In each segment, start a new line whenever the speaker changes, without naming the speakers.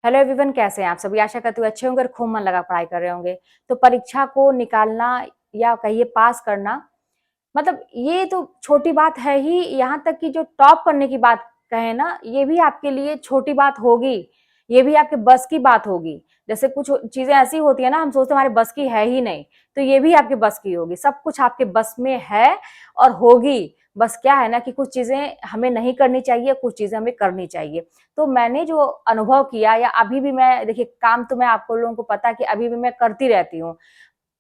Hello everyone, कैसे हैं आप सभी। आशा करती हूँ अच्छे होंगे और खूब मन लगा पढ़ाई कर रहे होंगे। तो परीक्षा को निकालना या कहिए पास करना, मतलब ये तो छोटी बात है ही। यहाँ तक कि जो टॉप करने की बात कहें ना, ये भी आपके लिए छोटी बात होगी। ये भी आपके बस की बात होगी। जैसे कुछ चीजें ऐसी होती है ना, हम सोचते हैं हमारे बस की है ही नहीं, तो ये भी आपके बस की होगी। सब कुछ आपके बस में है और होगी। बस क्या है ना कि कुछ चीजें हमें नहीं करनी चाहिए, कुछ चीजें हमें करनी चाहिए। तो मैंने जो अनुभव किया, या अभी भी मैं देखिए, काम तो मैं आपको लोगों को पता है कि अभी भी मैं करती रहती हूँ।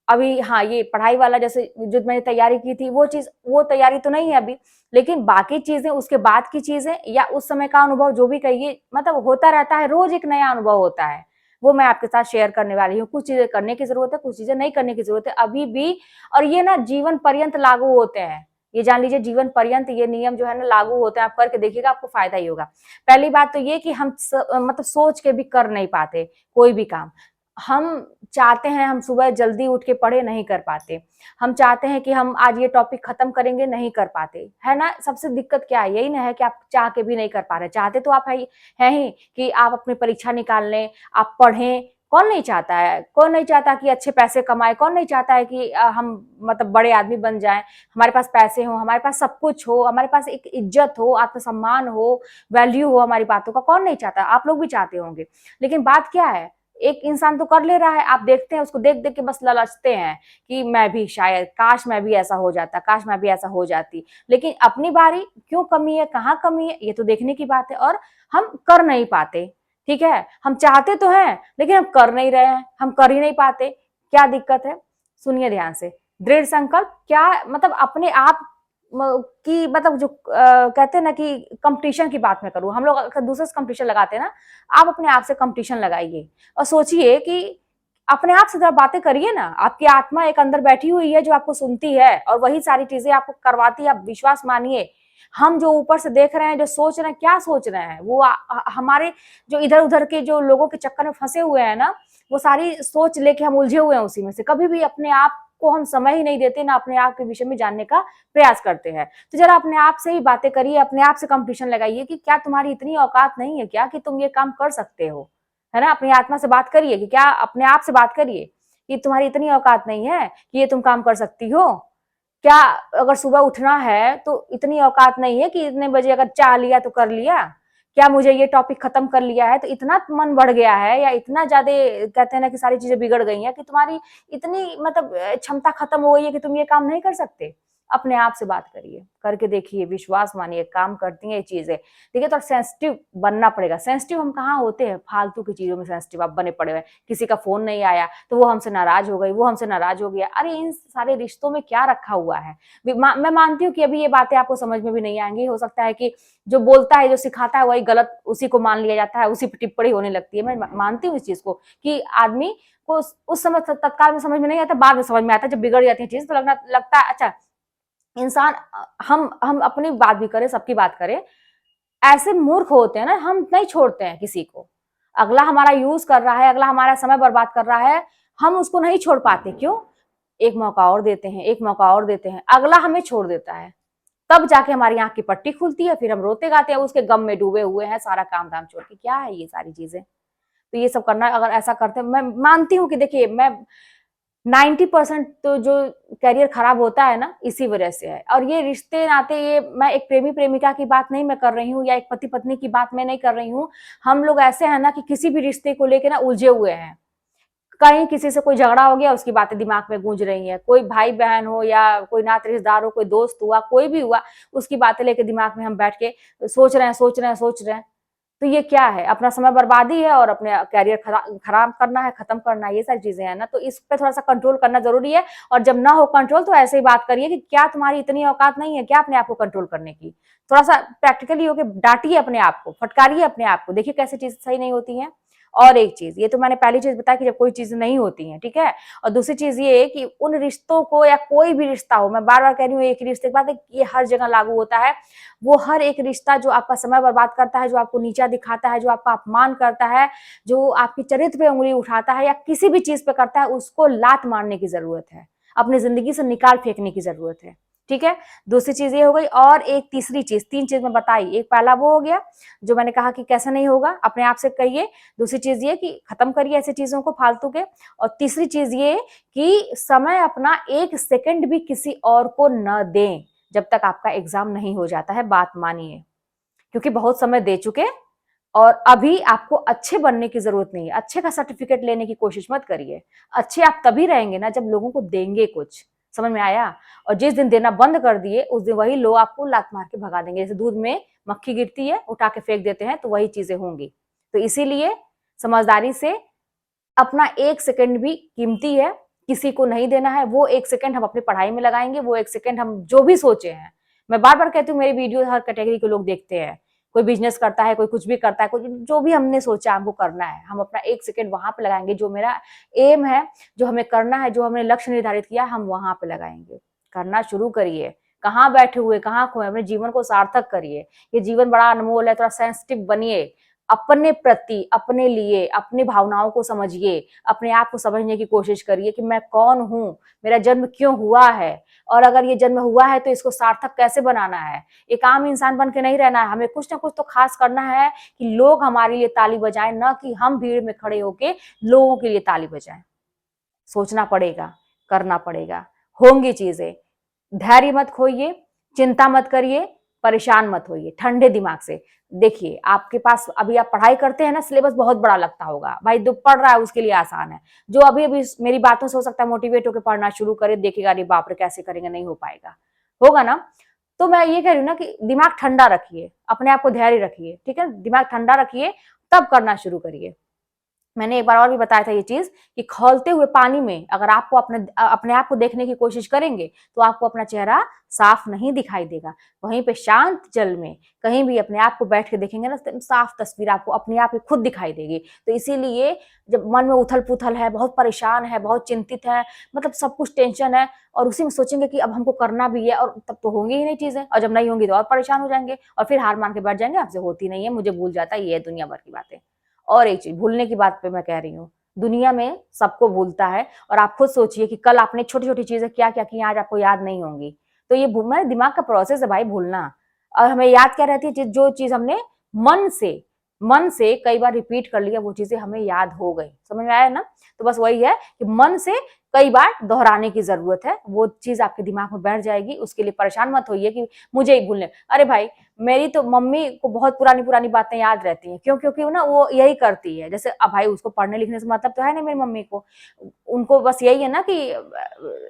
अभी हाँ, ये पढ़ाई वाला जैसे जो मैंने तैयारी की थी, वो चीज, वो तैयारी तो नहीं है अभी। लेकिन बाकी चीजें, उसके बाद की चीजें या उस समय का अनुभव जो भी कहिए, मतलब होता रहता है। रोज एक नया अनुभव होता है, वो मैं आपके साथ शेयर करने वाली हूँ। कुछ चीजें करने की जरूरत है, कुछ चीजें नहीं करने की जरूरत है अभी भी। और ये ना जीवन पर्यंत लागू होते हैं। ये जान लीजिए, जीवन पर्यंत ये नियम जो है ना लागू होते हैं। आप करके देखिएगा, आपको फायदा ही होगा। पहली बात तो ये कि हम मतलब सोच के भी कर नहीं पाते कोई भी काम। हम चाहते हैं हम सुबह जल्दी उठ के पढ़े, नहीं कर पाते। हम चाहते हैं कि हम आज ये टॉपिक खत्म करेंगे, नहीं कर पाते, है ना। सबसे दिक्कत क्या है, यही ना है कि आप चाह के भी नहीं कर पा रहे। चाहते तो आप है ही कि आप अपनी परीक्षा निकाल लें, आप पढ़ें। कौन नहीं चाहता है, कौन नहीं चाहता कि अच्छे पैसे कमाए, कौन नहीं चाहता है कि हम मतलब बड़े आदमी बन जाएं, हमारे पास पैसे हो, हमारे पास सब कुछ हो, हमारे पास एक इज्जत हो, आत्मसम्मान हो, वैल्यू हो हमारी बातों का। कौन नहीं चाहता, आप लोग भी चाहते होंगे। लेकिन बात क्या है, एक इंसान तो कर ले रहा है, आप देखते हैं उसको, देख देख के बस ललचते हैं कि मैं भी, शायद काश मैं भी ऐसा हो जाता, काश मैं भी ऐसा हो जाती। लेकिन अपनी बारी क्यों कमी है, कहाँ कमी है, ये तो देखने की बात है। और हम कर नहीं पाते। ठीक है, हम चाहते तो हैं लेकिन हम कर नहीं रहे हैं, हम कर ही नहीं पाते। क्या दिक्कत है, सुनिए ध्यान से। दृढ़ संकल्प क्या मतलब, अपने आप की मतलब जो कहते हैं ना कि कंपटीशन की बात मैं करूं, हम लोग दूसरे से कंपटीशन लगाते हैं ना, आप अपने आप से कंपटीशन लगाइए और सोचिए कि अपने आप से जरा बातें करिए ना। आपकी आत्मा एक अंदर बैठी हुई है जो आपको सुनती है और वही सारी चीजें आपको करवाती है। आप विश्वास मानिए, हम जो ऊपर से देख रहे हैं, जो सोच रहे हैं, क्या सोच रहे हैं, वो हमारे जो इधर उधर के जो लोगों के चक्कर में फंसे हुए हैं ना, वो सारी सोच लेके हम उलझे हुए हैं उसी में से। कभी भी अपने आप को हम समय ही नहीं देते, ना अपने आप के विषय में जानने का प्रयास करते हैं। तो जरा अपने आप से ही बातें करिए, अपने आप से कंपटीशन लगाइए कि क्या तुम्हारी इतनी औकात नहीं है क्या कि तुम ये काम कर सकते हो, है ना। अपनी आत्मा से बात करिए कि क्या, अपने आप से बात करिए कि तुम्हारी इतनी औकात नहीं है कि ये तुम काम कर सकती हो क्या। अगर सुबह उठना है तो इतनी औकात नहीं है कि इतने बजे अगर चाह लिया तो कर लिया क्या। मुझे ये टॉपिक खत्म कर लिया है तो इतना मन बढ़ गया है, या इतना ज्यादा कहते हैं ना कि सारी चीजें बिगड़ गई हैं कि तुम्हारी इतनी मतलब क्षमता खत्म हो गई है कि तुम ये काम नहीं कर सकते। अपने आप से बात करिए, करके देखिए, विश्वास मानिए, काम करती हैं ये चीजें। देखिए, तो सेंसिटिव बनना पड़ेगा। सेंसिटिव हम कहाँ होते हैं, फालतू की चीजों में सेंसिटिव आप बने पड़े हुए। किसी का फोन नहीं आया तो वो हमसे नाराज हो गई, वो हमसे नाराज हो गया। अरे इन सारे रिश्तों में क्या रखा हुआ है। मैं मानती हूँ कि अभी ये बातें आपको समझ में भी नहीं आएंगी। हो सकता है कि जो बोलता है, जो सिखाता है, वही गलत उसी को मान लिया जाता है, उसी पर टिप्पणी होने लगती है। मैं मानती हूँ इस चीज को कि आदमी को उस समय तत्काल में समझ में नहीं आता, बाद में समझ में आता है। जब बिगड़ जाती है चीज तो लगता है अच्छा इंसान। हम अपनी बात भी करें, सबकी बात करें, ऐसे मूर्ख होते हैं ना, हम नहीं छोड़ते हैं किसी को। अगला हमारा यूज कर रहा है, अगला हमारा समय बर्बाद कर रहा है, हम उसको नहीं छोड़ पाते। क्यों? एक मौका और देते हैं, एक मौका और देते हैं, अगला हमें छोड़ देता है। तब जाके हमारी आंख की पट्टी खुलती है, फिर हम रोते गाते हैं, उसके गम में डूबे हुए हैं, सारा काम धाम छोड़ के। क्या है ये सारी चीजें। तो ये सब करना, अगर ऐसा करते हैं, मैं मानती हूँ कि देखिए, मैं 90% तो जो करियर खराब होता है ना, इसी वजह से है। और ये रिश्ते नाते, ये मैं एक प्रेमी प्रेमिका की बात नहीं मैं कर रही हूँ, या एक पति पत्नी की बात मैं नहीं कर रही हूँ। हम लोग ऐसे हैं ना कि किसी भी रिश्ते को लेके ना उलझे हुए हैं। कहीं किसी से कोई झगड़ा हो गया, उसकी बातें दिमाग में गूंज रही हैं। कोई भाई बहन हो, या कोई नाते रिश्तेदार हो, कोई दोस्त हुआ, कोई भी हुआ, उसकी बातें लेके दिमाग में हम बैठ के सोच रहे हैं, सोच रहे हैं, सोच रहे हैं। तो ये क्या है, अपना समय बर्बादी है और अपने करियर खराब करना है, खत्म करना है, ये सारी चीजें हैं ना। तो इस पे थोड़ा सा कंट्रोल करना जरूरी है। और जब ना हो कंट्रोल तो ऐसे ही बात करिए कि क्या तुम्हारी इतनी औकात नहीं है क्या अपने आप को कंट्रोल करने की। थोड़ा सा प्रैक्टिकली होके डांटिए अपने आप को, फटकारिए अपने आप को, देखिए कैसे चीज सही नहीं होती है। और एक चीज, ये तो मैंने पहली चीज बताया कि जब कोई चीज नहीं होती है, ठीक है। और दूसरी चीज ये कि उन रिश्तों को, या कोई भी रिश्ता हो, मैं बार बार कह रही हूँ एक ही रिश्ते की बात है, ये हर जगह लागू होता है। वो हर एक रिश्ता जो आपका समय बर्बाद करता है, जो आपको नीचा दिखाता है, जो आपका अपमान करता है, जो आपकी चरित्र पे उंगली उठाता है, या किसी भी चीज पे करता है, उसको लात मारने की जरूरत है, अपनी जिंदगी से निकाल फेंकने की जरूरत है। ठीक है, दूसरी चीज ये हो गई। और एक तीसरी चीज, 3 चीज मैं बताई, एक पहला वो हो गया जो मैंने कहा कि कैसे नहीं होगा, अपने आप से कहिए। दूसरी चीज ये कि खत्म करिए ऐसी चीजों को फालतू के। और तीसरी चीज ये कि समय अपना 1 सेकंड भी किसी और को न दें जब तक आपका एग्जाम नहीं हो जाता है, बात मानिए, क्योंकि बहुत समय दे चुके और अभी आपको अच्छे बनने की जरूरत नहीं है। अच्छे का सर्टिफिकेट लेने की कोशिश मत करिए। अच्छे आप तभी रहेंगे ना जब लोगों को देंगे कुछ, समझ में आया? और जिस दिन देना बंद कर दिए उस दिन वही लोग आपको लात मार के भगा देंगे। जैसे दूध में मक्खी गिरती है, उठा के फेंक देते हैं, तो वही चीजें होंगी। तो इसीलिए समझदारी से अपना 1 सेकंड भी कीमती है, किसी को नहीं देना है। वो 1 सेकंड हम अपनी पढ़ाई में लगाएंगे, वो 1 सेकंड हम जो भी सोचे हैं। मैं बार बार कहती हूँ, मेरी वीडियो हर कैटेगरी के लोग देखते हैं। कोई बिजनेस करता है, कोई कुछ भी करता है, कोई जो भी हमने सोचा हमको करना है, हम अपना 1 सेकंड वहां पे लगाएंगे। जो मेरा एम है, जो हमें करना है, जो हमने लक्ष्य निर्धारित किया, हम वहां पे लगाएंगे। करना शुरू करिए। कहाँ बैठे हुए, कहाँ खोए, अपने जीवन को सार्थक करिए। ये जीवन बड़ा अनमोल है, थोड़ा सेंसिटिव बनिए। अपने प्रति, अपने लिए, अपनी भावनाओं को समझिए। अपने आप को समझने की कोशिश करिए कि मैं कौन हूं, मेरा जन्म क्यों हुआ है, और अगर ये जन्म हुआ है तो इसको सार्थक कैसे बनाना है। एक आम इंसान बन के नहीं रहना है, हमें कुछ ना कुछ तो खास करना है कि लोग हमारे लिए ताली बजाएं, न कि हम भीड़ में खड़े होके लोगों के लिए ताली बजाएं। सोचना पड़ेगा, करना पड़ेगा, होंगी चीजें। धैर्य मत खोइए, चिंता मत करिए, परेशान मत होइए, ठंडे दिमाग से देखिए। आपके पास अभी आप पढ़ाई करते हैं ना, सिलेबस बहुत बड़ा लगता होगा भाई, जो पढ़ रहा है उसके लिए आसान है। जो अभी अभी मेरी बातों से हो सकता है मोटिवेट होकर पढ़ना शुरू करे, देखेगा अरे बाप रे कैसे करेंगे, नहीं हो पाएगा, होगा ना। तो मैं ये कह रही हूँ ना कि दिमाग ठंडा रखिए, अपने आप को धैर्य रखिए, ठीक है, दिमाग ठंडा रखिए, तब करना शुरू करिए। मैंने एक बार और भी बताया था ये चीज कि खौलते हुए पानी में अगर आपको अपने आप को देखने की कोशिश करेंगे तो आपको अपना चेहरा साफ नहीं दिखाई देगा। वहीं पे शांत जल में कहीं भी अपने आप को बैठ के देखेंगे ना, साफ तस्वीर आपको अपने आप ही खुद दिखाई देगी। तो इसीलिए जब मन में उथल पुथल है, बहुत परेशान है, बहुत चिंतित है, मतलब सब कुछ टेंशन है, और उसी में सोचेंगे कि अब हमको करना भी है, और तब तो होंगी ही नहीं चीजें, और जब नहीं होंगी तो और परेशान हो जाएंगे और फिर हार मान के बैठ जाएंगे, आपसे होती नहीं है, मुझे भूल जाता है, ये है दुनिया भर की बातें। और एक चीज भूलने की बात पे मैं कह रही हूँ, दुनिया में सबको भूलता है, और आप खुद सोचिए कि कल आपने छोटी छोटी चीजें क्या क्या की, आज आपको याद नहीं होंगी। तो ये मेरे दिमाग का प्रोसेस है भाई, भूलना। और हमें याद क्या रहती है, जो चीज हमने मन से कई बार रिपीट कर लिया, वो चीजें हमें याद हो गई। समझ में आया ना? तो बस वही है कि मन से कई बार दोहराने की जरूरत है, वो चीज आपके दिमाग में बैठ जाएगी। उसके लिए परेशान मत होइए कि मुझे ही भूलने। अरे भाई, मेरी तो मम्मी को बहुत पुरानी पुरानी बातें याद रहती हैं, क्यों? क्योंकि ना वो यही करती है। जैसे अब भाई उसको पढ़ने लिखने से मतलब तो है नहीं मेरी मम्मी को, उनको बस यही है ना कि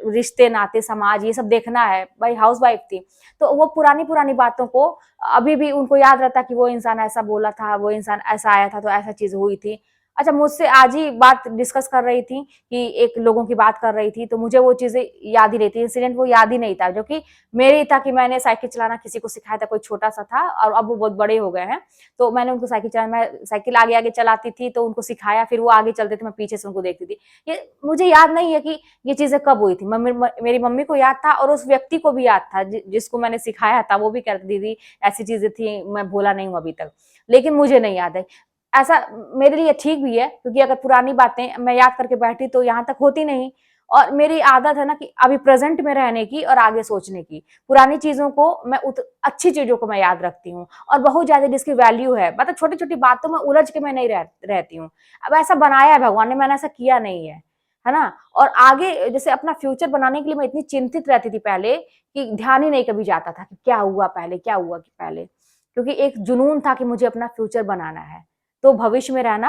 रिश्ते नाते समाज ये सब देखना है। भाई हाउस वाइफ थी, तो वो पुरानी पुरानी बातों को अभी भी उनको याद रहता कि वो इंसान ऐसा बोला था, वो इंसान ऐसा आया था, तो ऐसा चीज हुई थी। अच्छा, मुझसे आज ही बात डिस्कस कर रही थी कि एक लोगों की बात कर रही थी, तो मुझे वो चीजें याद ही रहती। इंसिडेंट वो याद ही नहीं था, जो कि मेरे ही था कि मैंने साइकिल चलाना किसी को सिखाया था, कोई छोटा सा था, और अब वो बहुत बड़े हो गए हैं। तो मैंने उनको साइकिल चलाना, मैं साइकिल आगे आगे चलाती थी तो उनको सिखाया, फिर वो आगे चलते थे, मैं पीछे से उनको देखती थी। ये मुझे याद नहीं है कि ये चीजें कब हुई थी। मेरी मम्मी को याद था, और उस व्यक्ति को भी याद था जिसको मैंने सिखाया था, वो भी कहती दीदी ऐसी चीजें थी, मैं भूला नहीं हूँ अभी तक, लेकिन मुझे नहीं याद है। ऐसा मेरे लिए ठीक भी है, क्योंकि अगर पुरानी बातें मैं याद करके बैठी तो यहाँ तक होती नहीं। और मेरी आदत है ना कि अभी प्रेजेंट में रहने की और आगे सोचने की। पुरानी चीजों को मैं अच्छी चीजों को मैं याद रखती हूँ, और बहुत ज्यादा जिसकी वैल्यू है, मतलब छोटी छोटी बातों में उलझ के मैं नहीं रहती हूँ। अब ऐसा बनाया है भगवान ने, मैंने ऐसा किया नहीं है ना। और आगे जैसे अपना फ्यूचर बनाने के लिए मैं इतनी चिंतित रहती थी पहले कि ध्यान ही नहीं कभी जाता था कि क्या हुआ पहले, क्या हुआ कि पहले, क्योंकि एक जुनून था कि मुझे अपना फ्यूचर बनाना है। तो भविष्य में रहना,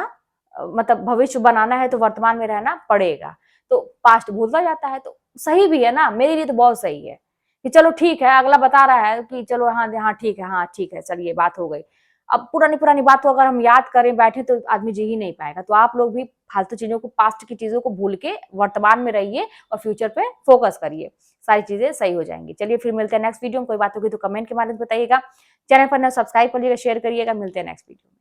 मतलब भविष्य बनाना है तो वर्तमान में रहना पड़ेगा। तो पास्ट भूलता जाता है, तो सही भी है ना, मेरे लिए तो बहुत सही है कि चलो ठीक है, अगला बता रहा है कि चलो हाँ हाँ ठीक है, हाँ ठीक है, चलिए बात हो गई। अब पुरानी पुरानी बात को अगर हम याद करें बैठे तो आदमी जी ही नहीं पाएगा। तो आप लोग भी फालतू चीजों को, पास्ट की चीजों को भूल के वर्तमान में रहिए और फ्यूचर पे फोकस करिए, सारी चीजें सही हो जाएंगी। चलिए फिर मिलते हैं नेक्स्ट वीडियो में। कोई बात होगी तो कमेंट के माध्यम से बताइएगा, चैनल पर ना सब्सक्राइब करिएगा, शेयर करिएगा। मिलते हैं नेक्स्ट वीडियो में।